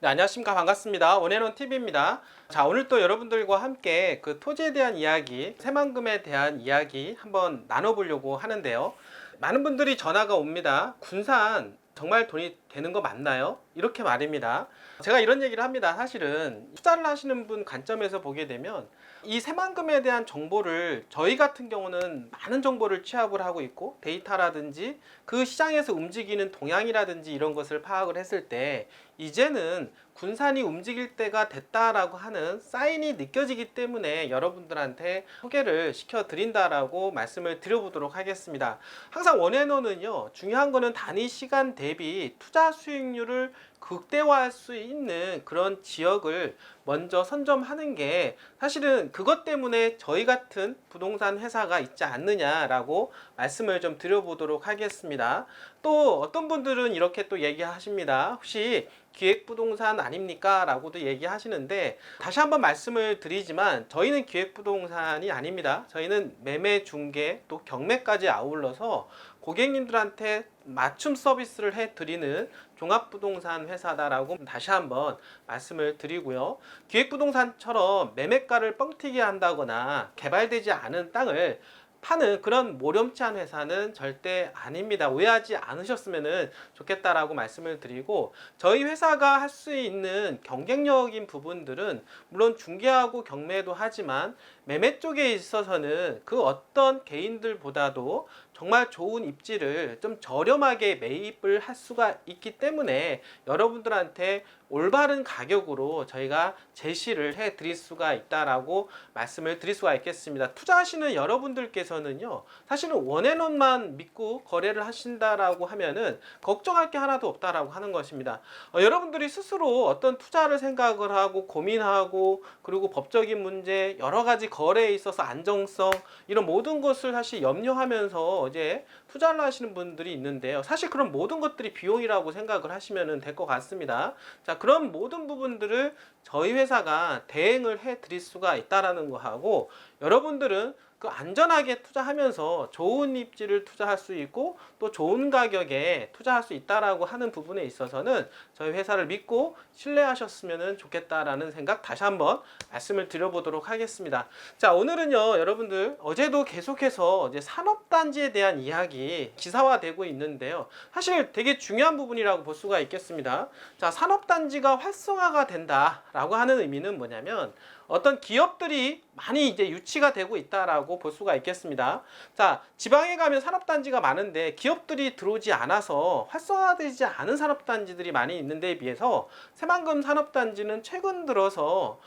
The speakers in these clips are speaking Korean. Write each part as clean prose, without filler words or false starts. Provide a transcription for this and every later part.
네, 안녕하십니까. 반갑습니다. 원앤원 TV입니다. 자, 오늘 또 여러분들과 함께 그 토지에 대한 이야기, 새만금에 대한 이야기 한번 나눠보려고 하는데요. 많은 분들이 전화가 옵니다. 군산 정말 돈이 되는 거 맞나요? 이렇게 말입니다. 제가 이런 얘기를 합니다. 사실은 투자를 하시는 분 관점에서 보게 되면 이 새만금에 대한 정보를 저희 같은 경우는 많은 정보를 취합을 하고 있고 데이터라든지 그 시장에서 움직이는 동향이라든지 이런 것을 파악을 했을 때 이제는 군산이 움직일 때가 됐다라고 하는 사인이 느껴지기 때문에 여러분들한테 소개를 시켜드린다라고 말씀을 드려보도록 하겠습니다. 항상 원앤원은요, 중요한 거는 단위 시간 대비 투자 수익률을 극대화할 수 있는 그런 지역을 먼저 선점하는 게 사실은 그것 때문에 저희 같은 부동산 회사가 있지 않느냐라고 말씀을 좀 드려보도록 하겠습니다. 또 어떤 분들은 이렇게 또 얘기하십니다. 혹시 기획부동산 아닙니까? 라고도 얘기하시는데 다시 한번 말씀을 드리지만 저희는 기획부동산이 아닙니다. 저희는 매매, 중개, 또 경매까지 아울러서 고객님들한테 맞춤 서비스를 해드리는 종합부동산 회사다라고 다시 한번 말씀을 드리고요. 기획부동산처럼 매매가를 뻥튀기 한다거나 개발되지 않은 땅을 파는 그런 모렴치한 회사는 절대 아닙니다. 오해하지 않으셨으면 좋겠다라고 말씀을 드리고, 저희 회사가 할 수 있는 경쟁력인 부분들은 물론 중개하고 경매도 하지만 매매 쪽에 있어서는 그 어떤 개인들보다도 정말 좋은 입지를 좀 저렴하게 매입을 할 수가 있기 때문에 여러분들한테 올바른 가격으로 저희가 제시를 해 드릴 수가 있다라고 말씀을 드릴 수가 있겠습니다. 투자하시는 여러분들께서는요, 사실은 원앤원만 믿고 거래를 하신다라고 하면은 걱정할 게 하나도 없다라고 하는 것입니다. 여러분들이 스스로 어떤 투자를 생각을 하고 고민하고, 그리고 법적인 문제, 여러 가지 거래에 있어서 안정성, 이런 모든 것을 사실 염려하면서 이제 투자를 하시는 분들이 있는데요. 사실 그런 모든 것들이 비용이라고 생각을 하시면 될 것 같습니다. 자, 그런 모든 부분들을 저희 회사가 대행을 해 드릴 수가 있다라는 거 하고, 여러분들은 그 안전하게 투자하면서 좋은 입지를 투자할 수 있고 또 좋은 가격에 투자할 수 있다라고 하는 부분에 있어서는 저희 회사를 믿고 신뢰하셨으면 좋겠다라는 생각 다시 한번 말씀을 드려보도록 하겠습니다. 자, 오늘은요, 여러분들 어제도 계속해서 이제 산업단지에 대한 이야기 기사화되고 있는데요. 사실 되게 중요한 부분이라고 볼 수가 있겠습니다. 자, 산업단지가 활성화가 된다라고 하는 의미는 뭐냐면 어떤 기업들이 많이 이제 유치가 되고 있다라고 볼 수가 있겠습니다. 자, 지방에 가면 산업단지가 많은데 기업들이 들어오지 않아서 활성화되지 않은 산업단지들이 많이 있는데 비해서 새만금 산업단지는 최근 들어서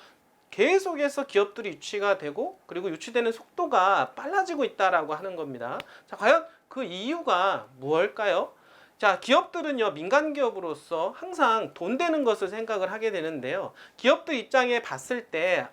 계속해서 기업들이 유치가 되고, 그리고 유치되는 속도가 빨라지고 있다라고 하는 겁니다. 자, 과연 그 이유가 무엇일까요? 자, 기업들은요, 민간 기업으로서 항상 돈 되는 것을 생각을 하게 되는데요. 기업들 입장에 봤을 때,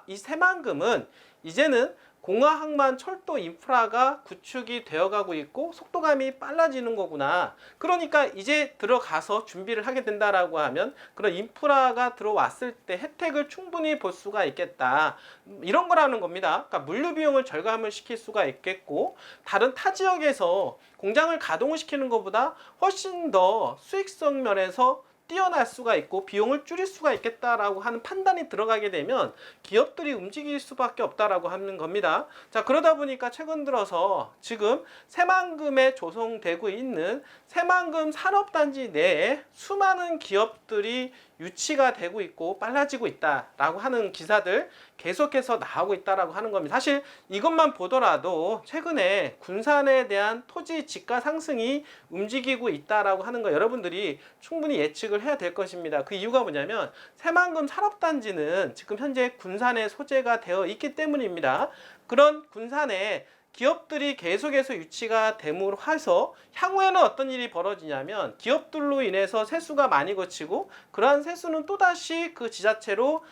이 새만금은 이제는 공항항만 철도 인프라가 구축이 되어가고 있고 속도감이 빨라지는 거구나. 그러니까 이제 들어가서 준비를 하게 된다라고 하면 그런 인프라가 들어왔을 때 혜택을 충분히 볼 수가 있겠다. 이런 거라는 겁니다. 그러니까 물류 비용을 절감을 시킬 수가 있겠고, 다른 타 지역에서 공장을 가동을 시키는 것보다 훨씬 더 수익성 면에서 뛰어날 수가 있고 비용을 줄일 수가 있겠다라고 하는 판단이 들어가게 되면 기업들이 움직일 수밖에 없다라고 하는 겁니다. 자, 그러다 보니까 최근 들어서 지금 새만금에 조성되고 있는 새만금 산업단지 내에 수많은 기업들이 유치가 되고 있고 빨라지고 있다라고 하는 기사들 계속해서 나오고 있다라고 하는 겁니다. 사실 이것만 보더라도 최근에 군산에 대한 토지 지가 상승이 움직이고 있다라고 하는 거 여러분들이 충분히 예측을 해야 될 것입니다. 그 이유가 뭐냐면 새만금 산업단지는 지금 현재 군산에 소재가 되어 있기 때문입니다. 그런 군산에 기업들이 계속해서 유치가 됨으로 해서 향후에는 어떤 일이 벌어지냐면 기업들로 인해서 세수가 많이 거치고 그러한 세수는 또다시 그 지자체로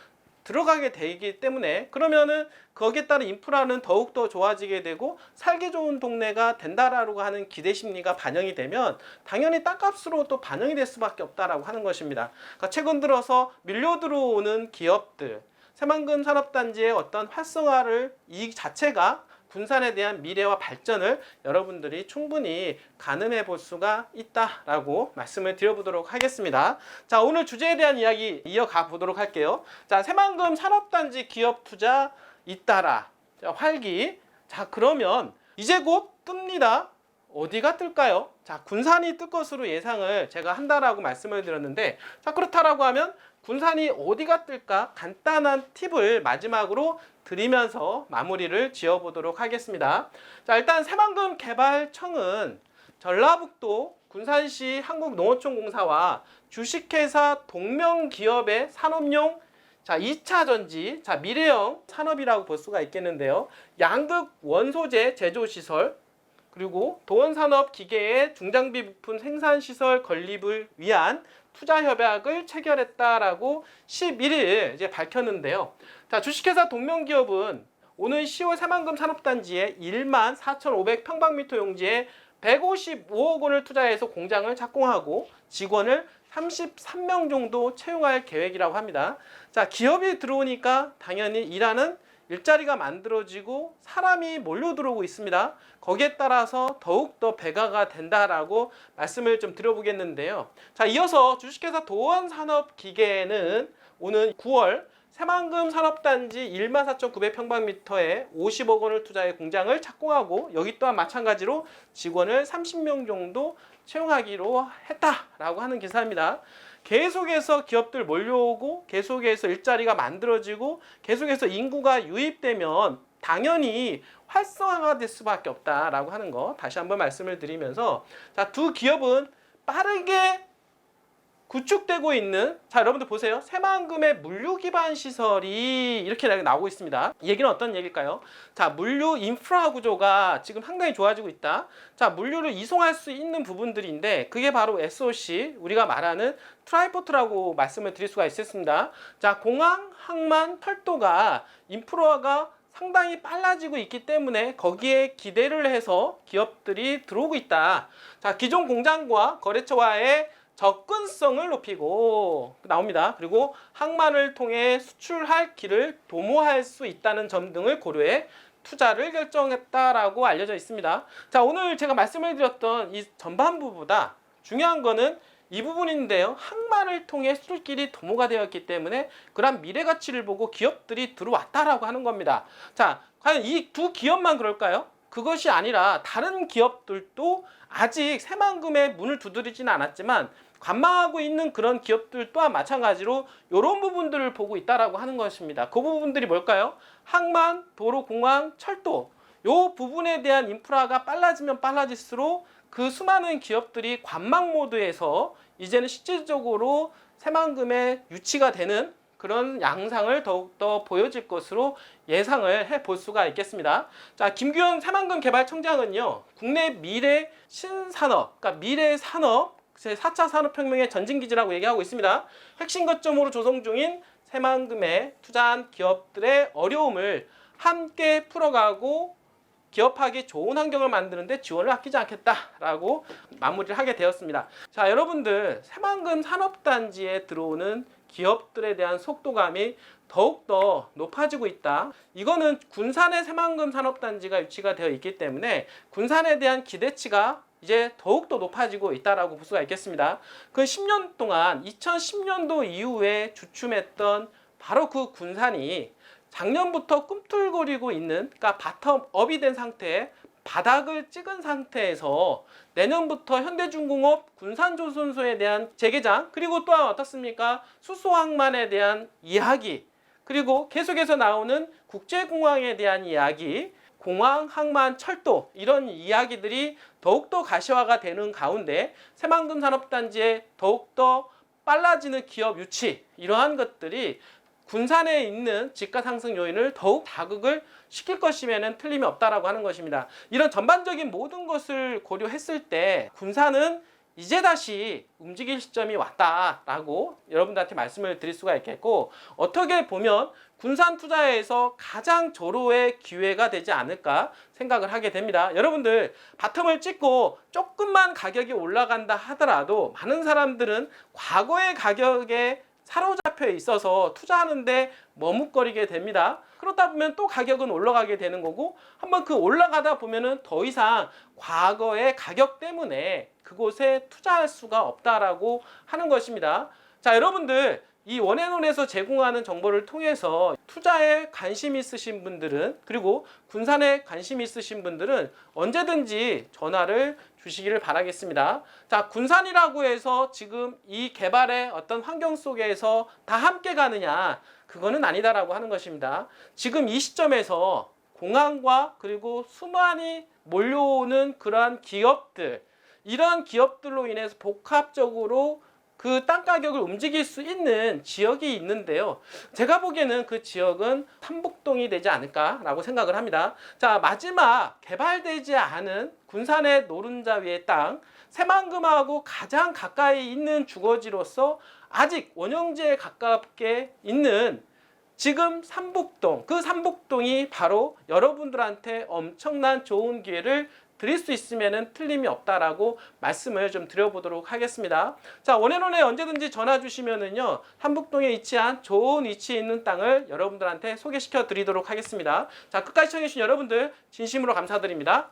들어가게 되기 때문에, 그러면은 거기에 따른 인프라는 더욱더 좋아지게 되고 살기 좋은 동네가 된다라고 하는 기대 심리가 반영이 되면 당연히 땅값으로 또 반영이 될 수밖에 없다라고 하는 것입니다. 그러니까 최근 들어서 밀려 들어오는 기업들, 새만금 산업단지의 어떤 활성화를 이 자체가 군산에 대한 미래와 발전을 여러분들이 충분히 가늠해 볼 수가 있다라고 말씀을 드려보도록 하겠습니다. 자, 오늘 주제에 대한 이야기 이어가 보도록 할게요. 자, 새만금 산업단지 기업 투자 잇따라 활기. 자, 그러면 이제 곧 뜹니다. 어디가 뜰까요? 자, 군산이 뜰 것으로 예상을 제가 한다라고 말씀을 드렸는데, 자, 그렇다라고 하면 군산이 어디가 뜰까 간단한 팁을 마지막으로 드리면서 마무리를 지어보도록 하겠습니다. 자, 일단 새만금 개발청은 전라북도 군산시 한국농어촌공사와 주식회사 동명기업의 산업용 2차 전지, 미래형 산업이라고 볼 수가 있겠는데요. 양극 원소재 제조시설, 그리고 도원산업 기계의 중장비 부품 생산시설 건립을 위한 투자협약을 체결했다라고 11일 이제 밝혔는데요. 자, 주식회사 동명기업은 오는 10월 새만금 산업단지에 14,500평방미터 용지에 155억 원을 투자해서 공장을 착공하고 직원을 33명 정도 채용할 계획이라고 합니다. 자, 기업이 들어오니까 당연히 일하는 일자리가 만들어지고 사람이 몰려 들어오고 있습니다. 거기에 따라서 더욱더 배가가 된다라고 말씀을 좀 드려보겠는데요. 자, 이어서 주식회사 도원산업기계는 오는 9월 새만금 산업단지 14,900평방미터에 50억 원을 투자해 공장을 착공하고 여기 또한 마찬가지로 직원을 30명 정도 채용하기로 했다라고 하는 기사입니다. 계속해서 기업들 몰려오고 계속해서 일자리가 만들어지고 계속해서 인구가 유입되면 당연히 활성화가 될 수밖에 없다라고 하는 거 다시 한번 말씀을 드리면서, 자, 두 기업은 빠르게 구축되고 있는, 자, 여러분들 보세요. 새만금의 물류 기반 시설이 이렇게 나오고 있습니다. 이 얘기는 어떤 얘기일까요? 자, 물류 인프라 구조가 지금 상당히 좋아지고 있다. 자, 물류를 이송할 수 있는 부분들인데 그게 바로 SOC, 우리가 말하는 트라이포트라고 말씀을 드릴 수가 있겠습니다. 자, 공항, 항만, 철도가 인프라가 상당히 빨라지고 있기 때문에 거기에 기대를 해서 기업들이 들어오고 있다. 자, 기존 공장과 거래처와의 접근성을 높이고 나옵니다. 그리고 항만을 통해 수출할 길을 도모할 수 있다는 점 등을 고려해 투자를 결정했다라고 알려져 있습니다. 자, 오늘 제가 말씀을 드렸던 이 전반부보다 중요한 거는 이 부분인데요. 항만을 통해 수출길이 도모가 되었기 때문에 그런 미래 가치를 보고 기업들이 들어왔다라고 하는 겁니다. 자, 과연 이 두 기업만 그럴까요? 그것이 아니라 다른 기업들도 아직 새만금의 문을 두드리지는 않았지만 관망하고 있는 그런 기업들 또한 마찬가지로 이런 부분들을 보고 있다라고 하는 것입니다. 그 부분들이 뭘까요? 항만, 도로, 공항, 철도, 이 부분에 대한 인프라가 빨라지면 빨라질수록 그 수많은 기업들이 관망 모드에서 이제는 실질적으로 새만금에 유치가 되는 그런 양상을 더욱더 보여질 것으로 예상을 해볼 수가 있겠습니다. 자, 김규현 새만금 개발청장은요, 국내 미래 신산업, 그러니까 미래 산업, 제4차 산업혁명의 전진기지라고 얘기하고 있습니다. 핵심 거점으로 조성 중인 새만금에 투자한 기업들의 어려움을 함께 풀어가고 기업하기 좋은 환경을 만드는데 지원을 아끼지 않겠다라고 마무리를 하게 되었습니다. 자, 여러분들 새만금 산업단지에 들어오는 기업들에 대한 속도감이 더욱더 높아지고 있다. 이거는 군산의 새만금 산업단지가 유치가 되어 있기 때문에 군산에 대한 기대치가 이제 더욱더 높아지고 있다라고 볼 수가 있겠습니다. 그 10년 동안 2010년도 이후에 주춤했던 바로 그 군산이 작년부터 꿈틀거리고 있는, 그러니까 바텀업이 된 상태, 바닥을 찍은 상태에서 내년부터 현대중공업 군산조선소에 대한 재개장, 그리고 또한 어떻습니까? 수소항만에 대한 이야기, 그리고 계속해서 나오는 국제공항에 대한 이야기, 공항, 항만, 철도, 이런 이야기들이 더욱더 가시화가 되는 가운데 새만금 산업단지에 더욱더 빨라지는 기업 유치, 이러한 것들이 군산에 있는 집가 상승 요인을 더욱 자극을 시킬 것이면 틀림이 없다라고 하는 것입니다. 이런 전반적인 모든 것을 고려했을 때 군산은 이제 다시 움직일 시점이 왔다라고 여러분들한테 말씀을 드릴 수가 있겠고, 어떻게 보면 군산 투자에서 가장 절호의 기회가 되지 않을까 생각을 하게 됩니다. 여러분들 바텀을 찍고 조금만 가격이 올라간다 하더라도 많은 사람들은 과거의 가격에 사로잡혀 있어서 투자하는데 머뭇거리게 됩니다. 그러다 보면 또 가격은 올라가게 되는 거고, 한번 그 올라가다 보면은 더 이상 과거의 가격 때문에 그곳에 투자할 수가 없다라고 하는 것입니다. 자, 여러분들 이 원앤원에서 제공하는 정보를 통해서 투자에 관심 있으신 분들은, 그리고 군산에 관심 있으신 분들은 언제든지 전화를 주시기를 바라겠습니다. 자, 군산이라고 해서 지금 이 개발의 어떤 환경 속에서 다 함께 가느냐, 그거는 아니다라고 하는 것입니다. 지금 이 시점에서 공항과 그리고 수많이 몰려오는 그러한 기업들, 이러한 기업들로 인해서 복합적으로 그 땅 가격을 움직일 수 있는 지역이 있는데요. 제가 보기에는 그 지역은 삼북동이 되지 않을까라고 생각을 합니다. 자, 마지막 개발되지 않은 군산의 노른자 위의 땅, 새만금하고 가장 가까이 있는 주거지로서 아직 원형지에 가깝게 있는 지금 삼북동, 그 삼북동이 바로 여러분들한테 엄청난 좋은 기회를 드릴 수 있으면 틀림이 없다라고 말씀을 좀 드려보도록 하겠습니다. 자, 원앤원에 언제든지 전화 주시면은요, 삼북동에 위치한 좋은 위치에 있는 땅을 여러분들한테 소개시켜 드리도록 하겠습니다. 자, 끝까지 시청해 주신 여러분들 진심으로 감사드립니다.